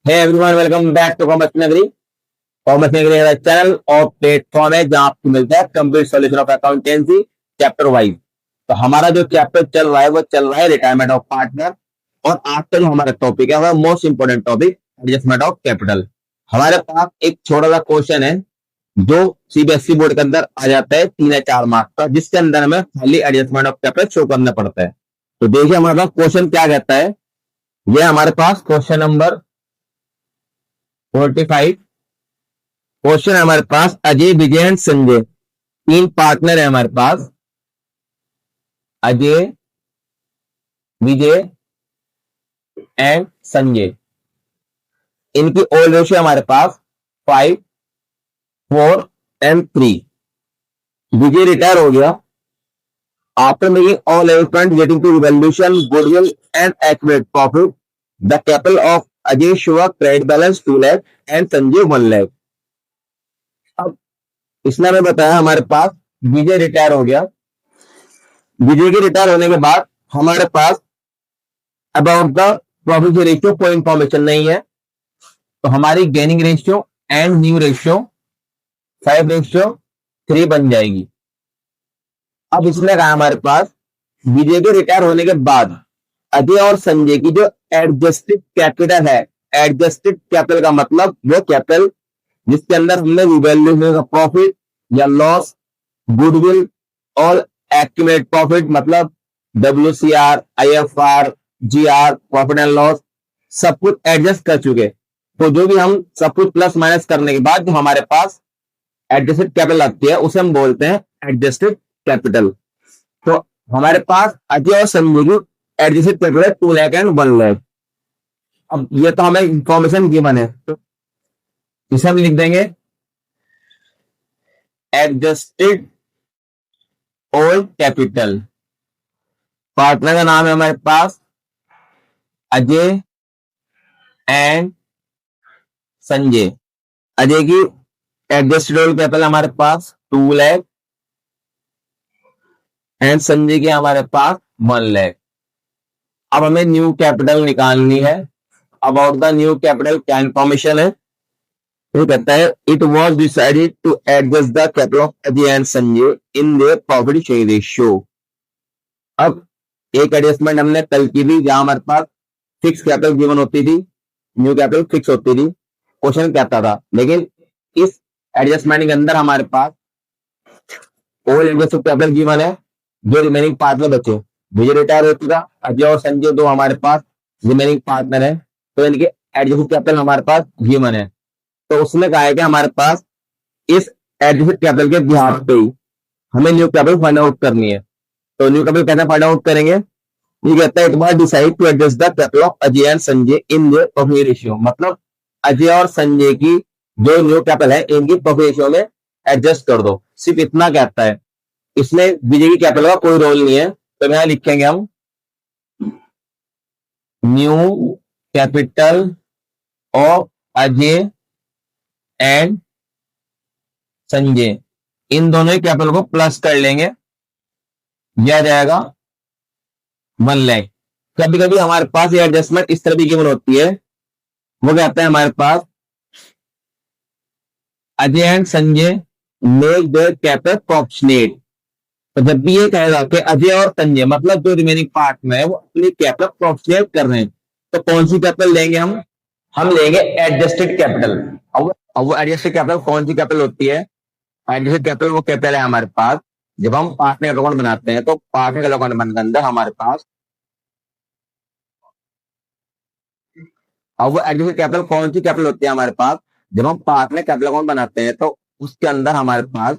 Hey everyone, welcome back to commerce Nagri. Commerce Nagri का channel और platform है जहां आपको मिलता है complete solution of accountancy chapter wise. तो हमारा जो चैप्टर चल रहा है वो चल रहा है रिटायरमेंट ऑफ पार्टनर। और आज का जो हमारा टॉपिक है वह most important topic adjustment of capital. हमारे पास एक छोटा सा क्वेश्चन है जो सीबीएसई बोर्ड के अंदर आ जाता है 3 या 4 मार्क्स का, जिसके अंदर हमें खाली एडजस्टमेंट ऑफ कैपिटल शो करना पड़ता है। तो देखिए हमारे पास क्वेश्चन क्या कहता है। ये हमारे पास क्वेश्चन नंबर 45 क्वेश्चन है हमारे पास। अजय, विजय एंड संजय 3 पार्टनर है हमारे पास। अजय, विजय एंड संजय। इनकी ओल्ड रेशियो हमारे पास 5, 4 एंड 3। विजय रिटायर हो गया। After making all arrangement getting to revolution goodwill and accurate profit, the capital of Ajay show credit balance 2 lakh and Sanjay 1 lakh. अब इसने हमें बताया हमारे पास विजय रिटायर हो गया। विजय के रिटायर होने के बाद हमारे पास अबाउट द प्रॉफिट रेशियो कोई इंफॉर्मेशन नहीं है। तो हमारी gaining ratio and new ratio 5:3 बन जाएगी। अब इसने कहा हमारे पास विजय के रिटायर होने के बाद अजय और संजय की जो एडजस्टेड कैपिटल है, एडजस्टेड कैपिटल का मतलब वो कैपिटल जिसके अंदर हमने रिवैल्यूएशन का प्रॉफिट या लॉस, गुडविल और एक्यूमुलेट प्रॉफिट मतलब WCR, IFR, GR, profit and loss सब कुछ एडजस्ट कर चुके। तो जो भी हम सब कुछ प्लस माइनस करने के बाद जो हमारे पास एडजस्टेड कैपिटल आती है उसे हम बोलते हैं एडजस्टेड कैपिटल। तो हमारे पास अजय और संजय की एडजस्टेड कैपिटल है 2 लाख एंड 1 लाख। अब ये तो हमें इंफॉर्मेशन गिवन है, तो इसे हम लिख देंगे एडजस्टेड ओल्ड कैपिटल। पार्टनर का नाम है हमारे पास अजय एंड संजय। अजय की एडजस्टेड ओल्ड कैपिटल हमारे पास 2 लाख एंड संजय की हमारे पास 1 लाख। अब हमें न्यू कैपिटल निकालनी है। अबाउट द न्यू कैपिटल क्या इंफॉर्मेशन है, वो कहता है it was decided to adjust the capital of Ajay and Sanjay in their profit share ratio. अब एक एडजस्टमेंट हमने कल की थी जहां हमारे पास फिक्स कैपिटल गिवन होती थी, न्यू कैपिटल फिक्स होती थी, क्वेश्चन कहता था। लेकिन इस एडजस्टमेंट के अंदर हमारे पास ओल्ड एडजस्टेड कैपिटल गिवन है, जो रिमेनिंग पार्टनर बचे। विजय रिटायर हो चुका, अजय और संजय दो हमारे पास रिमेनिंग पार्टनर है, तो इनके एडजस्टेड कैपिटल हमारे पास गिवन है। तो उसने कहा है कि हमारे पास इस एडजस्टेड कैपिटल के बिहाफ पे ही हमें न्यू कैपिटल फाइंड आउट करनी है। तो न्यू कैपिटल कैसे फाइंड आउट करेंगे, ये कहता है it was decide to adjust the capital of Ajay and Sanjay in their profit ratio. मतलब अजय और संजय की जो न्यू कैपिटल है इनकी प्रॉफिट रेशियो में एडजस्ट कर दो, सिर्फ इतना कहता है। इसमें विजय की कैपिटल का कोई रोल नहीं है। तो यहां लिखेंगे हम new capital of Ajay and Sanjay, इन दोनों ही कैपिटल को प्लस कर लेंगे, यह आ जाएगा 1 लाख। कभी कभी हमारे पास ये एडजस्टमेंट इस तरह की गिवन होती है, वो कहता है हमारे पास Ajay and Sanjay make their capital proportionate. तो जब भी ये कहेगा कि अजय और संजय मतलब जो रिमेनिंग पार्ट में है वो अपनी कैपिटल प्रोपोर्शनेट कर रहे हैं, तो कौन सी कैपिटल लेंगे हम लेंगे एडजस्टेड कैपिटल। अब वो एडजस्टेड कैपिटल कौन सी कैपिटल होती है, एडजस्टेड कैपिटल वो कैपिटल है हमारे पास जब हम पार्टनर अकाउंट बनाते हैं। तो पार्टनर अकाउंट बनने के अंदर हमारे पास अब वो एडजस्टेड कैपिटल कौन सी कैपिटल होती है हमारे पास जब हम पार्टनर कैपिटल अकाउंट बनाते हैं। तो उसके अंदर हमारे पास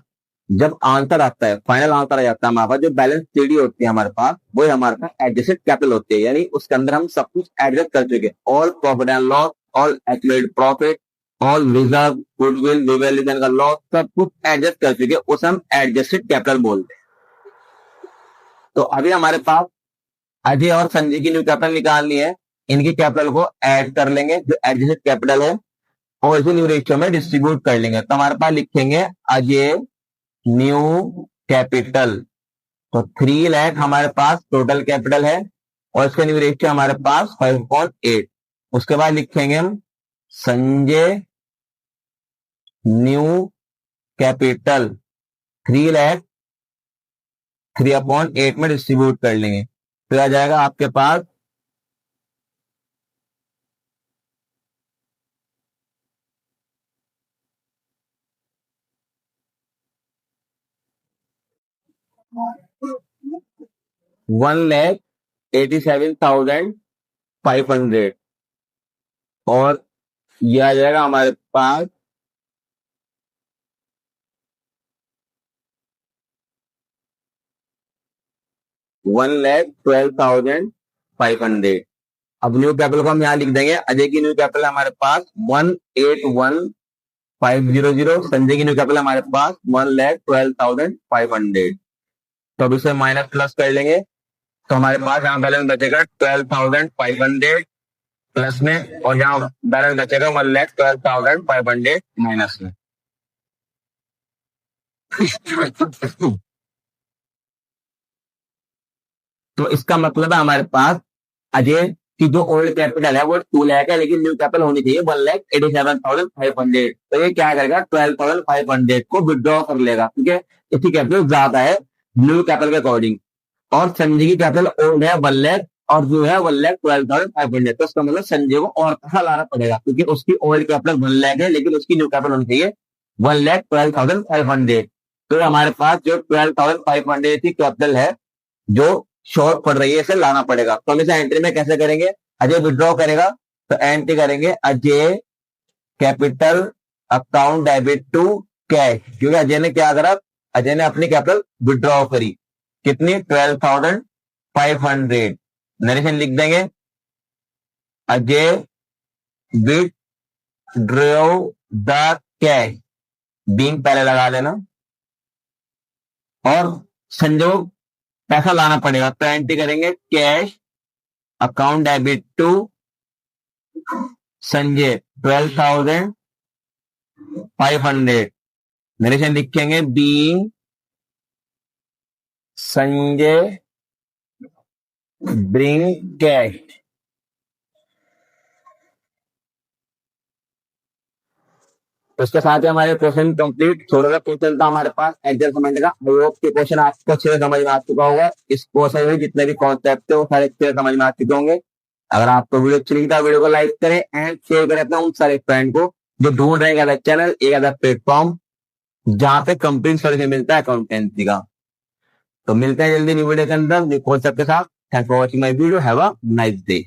जब आंसर आता है, फाइनल आंसर आ जाता है हमारे पास, जो बैलेंस सीडी होती है हमारे पास वो हमारे पास एडजस्टेड कैपिटल होती है। यानी उसके अंदर हम सब कुछ एडजस्ट कर चुके, all profit and loss, all accumulated profit, all reserve, goodwill, revaluation का लॉस, सब कुछ एडजस्ट कर चुके, उसे हम एडजस्टेड कैपिटल बोलते हैं। तो अभी हमारे पास अजय और संजय की न्यू कैपिटल निकालनी है। इनकी कैपिटल को ऐड कर लेंगे जो एडजस्टेड कैपिटल है और इसे न्यू रेशियो में डिस्ट्रीब्यूट कर लेंगे। तो हमारे पास लिखेंगे अजय न्यू कैपिटल, तो 3 लाख हमारे पास टोटल कैपिटल है और इसका न्यू रेशियो हमारे पास 5.8। उसके बाद लिखेंगे हम संजय न्यू कैपिटल 3 लाख 3/8 में डिस्ट्रीब्यूट कर लेंगे तो आ जाएगा आपके पास 1,87,500 और ये आ जाएगा हमारे पास 1,12,500। अब न्यू कैपिटल को हम यहाँ लिख देंगे। अजय की न्यू कैपिटल हमारे पास 1,81,500। संजय की न्यू कैपिटल हमारे पास 1,12,500। तो अब इसे माइनस प्लस कर लेंगे तो हमारे पास यहाँ बैलेंस बचेगा 12,500 प्लस में और यहाँ बैलेंस बचेगा 1,12,500 माइनस में। तो इसका मतलब है हमारे पास अजय की जो ओल्ड कैपिटल है वो 2 लाख है लेकिन न्यू कैपिटल होनी चाहिए 1,87,500। तो ये क्या करेगा 12,500 को विड्रॉ कर लेगा क्योंकि इसकी कैपिटल ज्यादा है न्यू कैपिटल के अकॉर्डिंग और संजय की कैपिटल ओल्ड है 1 लाख और जो है 1,12,500। तो इसका मतलब संजय को और पैसा लाना पड़ेगा क्योंकि उसकी ओल्ड कैपिटल 1 लाख है लेकिन उसकी न्यू कैपिटल होनी चाहिए 1,12,500। तो हमारे पास जो 12,500 की कैपिटल है जो शॉर्ट पड़ रही है इसे लाना पड़ेगा। तो हम इसे एंट्री में कैसे करेंगे अजय विड्रॉ करेगा तो एंट्री करेंगे Ajay capital account debit to cash क्योंकि अजय ने क्या करा अजय ने अपनी कैपिटल विड्रॉ करी कितनी 12,500। नरेशन लिख देंगे Ajay withdraw the cash being पहले लगा लेना और संजोग पैसा लाना पड़ेगा तो एंट्री करेंगे cash account debit to Sanjay 12,500। Narration लिखेंगे बीइंग संजय ब्रिंग कैश। तो इसके साथ ही हमारे क्वेश्चन कंप्लीट। थोड़ा सा क्वेश्चन था हमारे पास एडजस्टमेंट का। के क्वेश्चन आपको अच्छे से समझ में आ चुका होगा। इस क्वेश्चन में जितने भी कॉन्सेप्ट है वो सारे अच्छे से समझ में आ चुके होंगे। अगर आपको वीडियो अच्छी लगी तो वीडियो को लाइक करें एंड शेयर करें अपना उन सारे फ्रेंड को जो ढूंढ रहे हैं एक अलग चैनल एक अलग प्लेटफॉर्म जहां पे कंप्लीट सॉल्यूशन मिलता है अकाउंटेंसी का। तो मिलते हैं जल्दी न्यू वीडियो के अंदर न्यू कॉन्सेप्ट के साथ। Thanks for watching my video. Have a nice day.